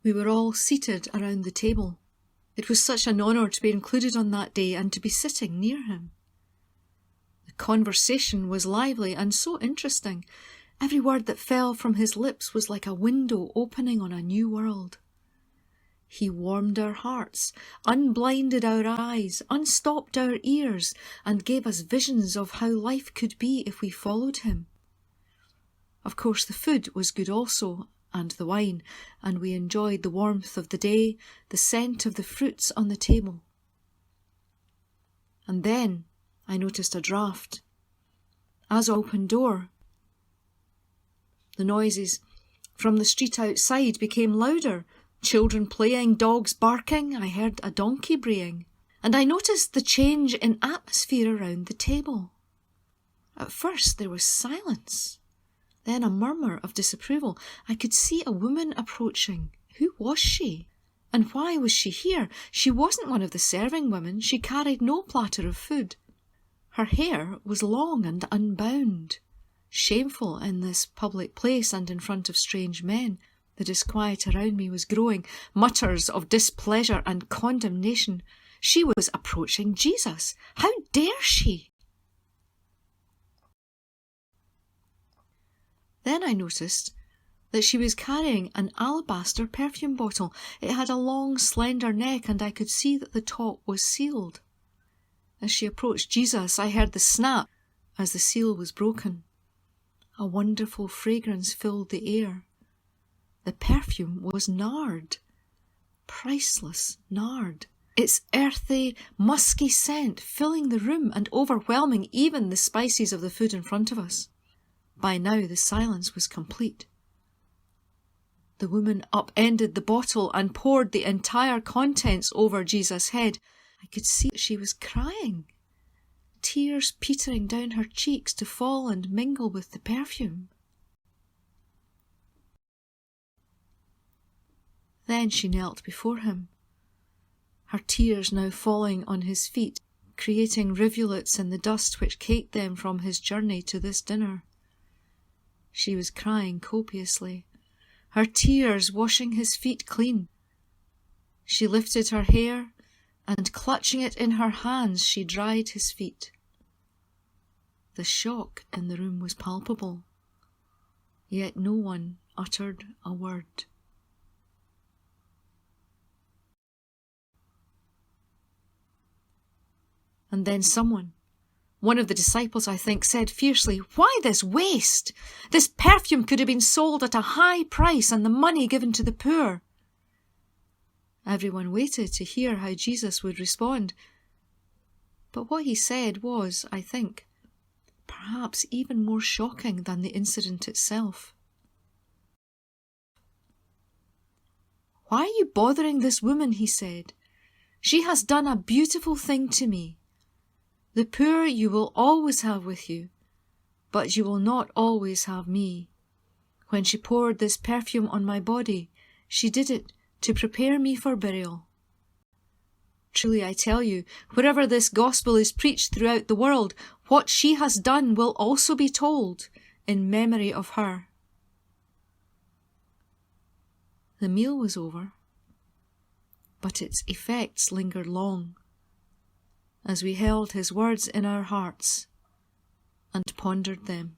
We were all seated around the table. It was such an honour to be included on that day and to be sitting near him. The conversation was lively and so interesting. Every word that fell from his lips was like a window opening on a new world. He warmed our hearts, unblinded our eyes, unstopped our ears, and gave us visions of how life could be if we followed him. Of course, the food was good also, and the wine, and we enjoyed the warmth of the day, the scent of the fruits on the table. And then I noticed a draught. As I opened door, the noises from the street outside became louder. Children playing, dogs barking, I heard a donkey braying, and I noticed the change in atmosphere around the table. At first there was silence, then a murmur of disapproval. I could see a woman approaching. Who was she? And why was she here? She wasn't one of the serving women. She carried no platter of food. Her hair was long and unbound. Shameful in this public place and in front of strange men. The disquiet around me was growing, mutters of displeasure and condemnation. She was approaching Jesus. How dare she? Then I noticed that she was carrying an alabaster perfume bottle. It had a long, slender neck, and I could see that the top was sealed. As she approached Jesus, I heard the snap as the seal was broken. A wonderful fragrance filled the air. The perfume was nard, priceless nard, its earthy, musky scent filling the room and overwhelming even the spices of the food in front of us. By now the silence was complete. The woman upended the bottle and poured the entire contents over Jesus' head. I could see that she was crying, tears petering down her cheeks to fall and mingle with the perfume. Then she knelt before him, her tears now falling on his feet, creating rivulets in the dust which caked them from his journey to this dinner. She was crying copiously, her tears washing his feet clean. She lifted her hair, and clutching it in her hands, she dried his feet. The shock in the room was palpable, yet no one uttered a word. And then someone, one of the disciples I think, said fiercely, "Why this waste? This perfume could have been sold at a high price and the money given to the poor." Everyone waited to hear how Jesus would respond. But what he said was, I think, perhaps even more shocking than the incident itself. "Why are you bothering this woman?" he said. "She has done a beautiful thing to me. The poor you will always have with you, but you will not always have me. When she poured this perfume on my body, she did it to prepare me for burial. Truly I tell you, wherever this gospel is preached throughout the world, what she has done will also be told in memory of her." The meal was over, but its effects lingered long, as we held his words in our hearts and pondered them.